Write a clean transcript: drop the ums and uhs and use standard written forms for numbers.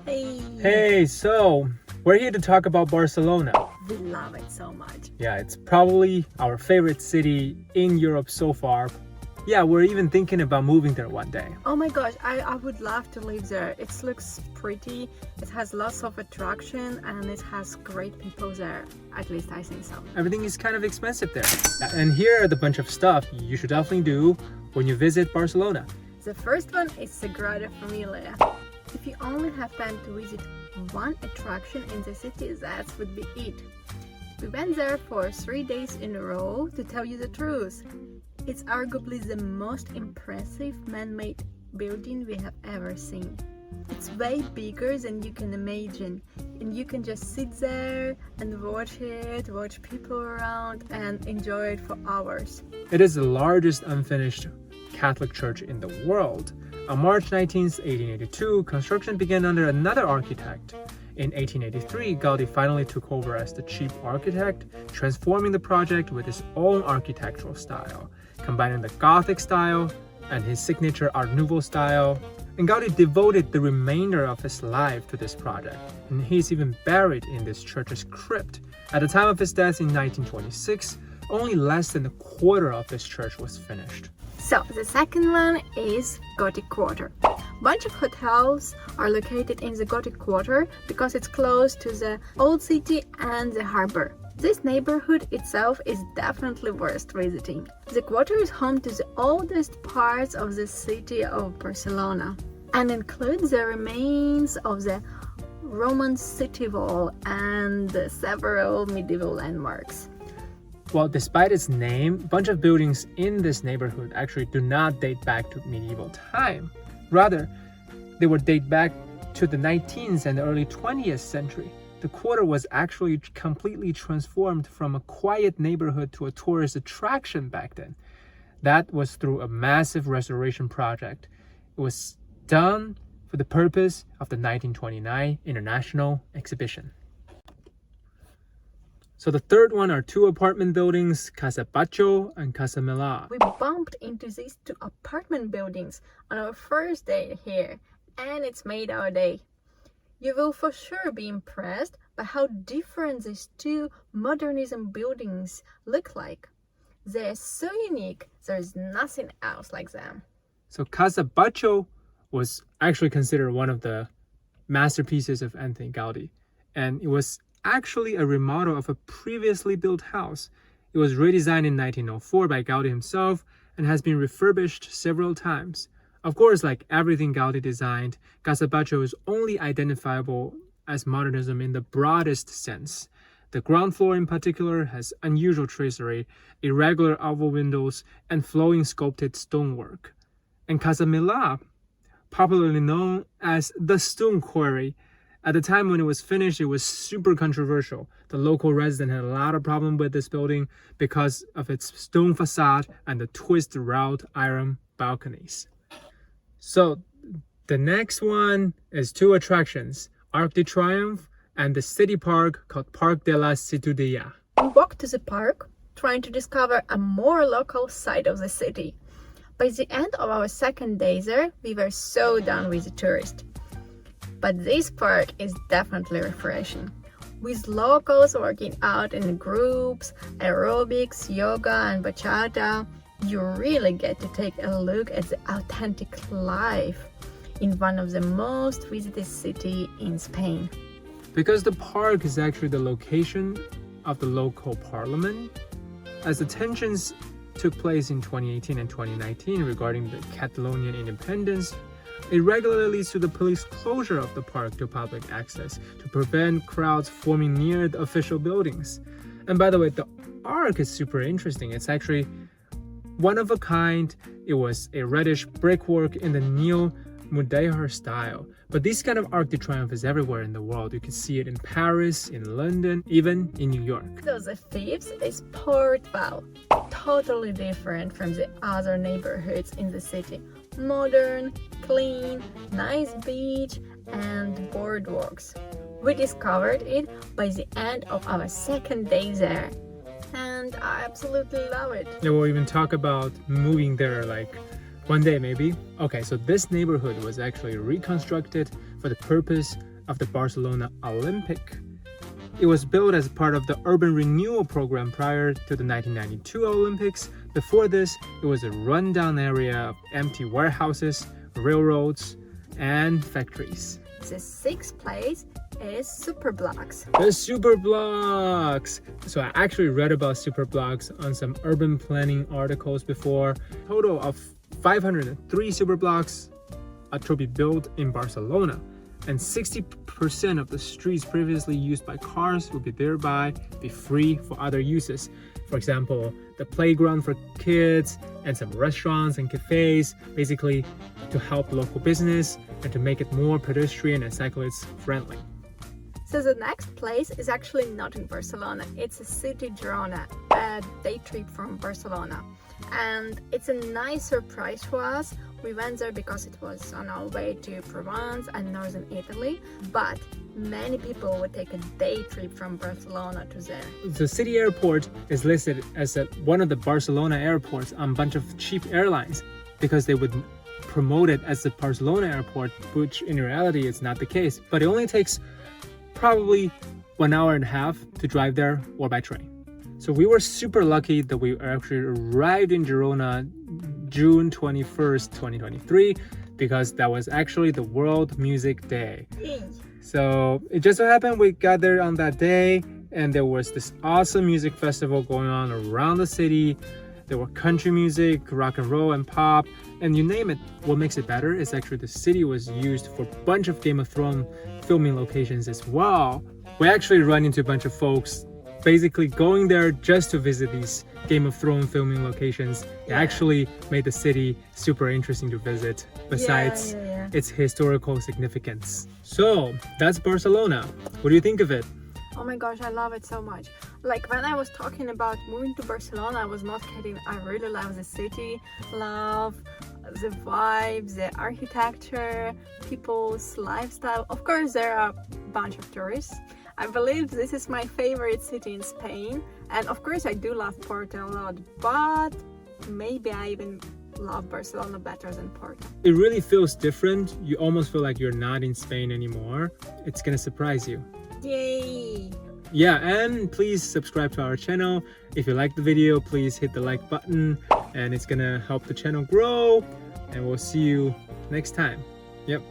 Hey, Hey, so we're here to talk about Barcelona. we love it so much. Yeah, it's probably our favorite city in Europe so far. Yeah, we're even thinking about moving there one day. Oh my gosh, I would love to live there. It looks pretty, it has lots of attraction, and it has great people there. At least I think so. Everything is kind of expensive there. And here are the bunch of stuff you should definitely do when you visit Barcelona. The first one is Sagrada Familia. If you only have time to visit one attraction in the city, that would be it. We went there for 3 days in a row. To tell you the truth, it's arguably the most impressive man-made building we have ever seen. It's way bigger than you can imagine, and you can just sit there and watch it, watch people around, and enjoy it for hours. It is the largest unfinished Catholic church in the world. On March 19th, 1882, construction began under another architect. In 1883, Gaudi finally took over as the chief architect, transforming the project with his own architectural style, combining the Gothic style and his signature Art Nouveau style. And Gaudi devoted the remainder of his life to this project, and he's even buried in this church's crypt. At the time of his death in 1926, only less than a quarter of this church was finished. So the second one is Gothic Quarter. Bunch of hotels are located in the Gothic Quarter because it's close to the old city and the harbor. This neighborhood itself is definitely worth visiting. The quarter is home to the oldest parts of the city of Barcelona and includes the remains of the Roman city wall and several medieval landmarks. Well, despite its name, a bunch of buildings in this neighborhood actually do not date back to medieval time. Rather, they would date back to the 19th and early 20th century. The quarter was actually completely transformed from a quiet neighborhood to a tourist attraction back then. That was through a massive restoration project. It was done for the purpose of the 1929 International Exhibition. So the third one are two apartment buildings, Casa Batlló and Casa Milà. We bumped into these two apartment buildings on our first day here, and it's made our day. You will for sure be impressed by how different these two modernism buildings look like. They're so unique, there's nothing else like them. So Casa Batlló was actually considered one of the masterpieces of Anthony Gaudi, and it was actually a remodel of a previously built house. It was redesigned in 1904 by Gaudi himself and has been refurbished several times. Of course, like everything Gaudi designed, Casa Batlló is only identifiable as modernism in the broadest sense. The ground floor in particular has unusual tracery, irregular oval windows, and flowing sculpted stonework. And Casa Milà, popularly known as the Stone Quarry, at the time when it was finished, it was super controversial. The local resident had a lot of problem with this building because of its stone facade and the twist wrought iron balconies. So the next one is two attractions, Arc de Triomphe and the city park called Parc de la Ciutadella. We walked to the park, trying to discover a more local side of the city. By the end of our second day there, we were so done with the tourists. But this park is definitely refreshing. With locals working out in groups, aerobics, yoga and bachata, you really get to take a look at the authentic life in one of the most visited cities in Spain. Because the park is actually the location of the local parliament, as the tensions took place in 2018 and 2019 regarding the Catalonian independence, it regularly leads to the police closure of the park to public access to prevent crowds forming near the official buildings. And by the way, the Arc is super interesting. It's actually one of a kind. It was a reddish brickwork in the neo-Mudéjar style. But this kind of Arc de Triomphe is everywhere in the world. You can see it in Paris, in London, even in New York. So the fifth is Port Vale, totally different from the other neighborhoods in the city. Modern, clean, nice beach and boardwalks. We discovered it by the end of our second day there, and I absolutely love it. Yeah, we'll even talk about moving there like one day maybe. Okay, so this neighborhood was actually reconstructed for the purpose of the Barcelona Olympic. It was built as part of the urban renewal program prior to the 1992 Olympics. Before this, it was a rundown area of empty warehouses, railroads, and factories. The sixth place is Superblocks. The Superblocks! So I actually read about Superblocks on some urban planning articles before. Total of 503 Superblocks are to be built in Barcelona, and 60% of the streets previously used by cars will be thereby be free for other uses. For example, the playground for kids and some restaurants and cafes, basically to help local business and to make it more pedestrian and cyclist friendly. So the next place is actually not in Barcelona, it's a city Girona, a day trip from Barcelona. And it's a nice surprise for us. We went there because it was on our way to Provence and northern Italy, but many people would take a day trip from Barcelona to there. The city airport is listed as one of the Barcelona airports on a bunch of cheap airlines because they would promote it as the Barcelona airport, which in reality is not the case. But it only takes probably 1.5 hours to drive there or by train. So we were super lucky that we actually arrived in Girona June 21st, 2023, because that was actually the World Music Day. So it just so happened we got there on that day, and there was this awesome music festival going on around the city. There were country music, rock and roll, and pop, and you name it. What makes it better is actually the city was used for a bunch of Game of Thrones filming locations as well. We actually run into a bunch of folks basically going there just to visit these Game of Thrones filming locations. It actually made the city super interesting to visit, besides its historical significance. So that's Barcelona. What do you think of it? Oh my gosh, I love it so much. Like when I was talking about moving to Barcelona, I was not kidding. I really love the city, love the vibes, the architecture, people's lifestyle. Of course, there are a bunch of tourists. I believe this is my favorite city in Spain, and of course I do love Porto a lot, but maybe I even love Barcelona better than Porto. It really feels different. You almost feel like you're not in Spain anymore. It's gonna surprise you. Yay! Yeah, and please subscribe to our channel. If you like the video, please hit the like button, and it's gonna help the channel grow, and we'll see you next time. Yep.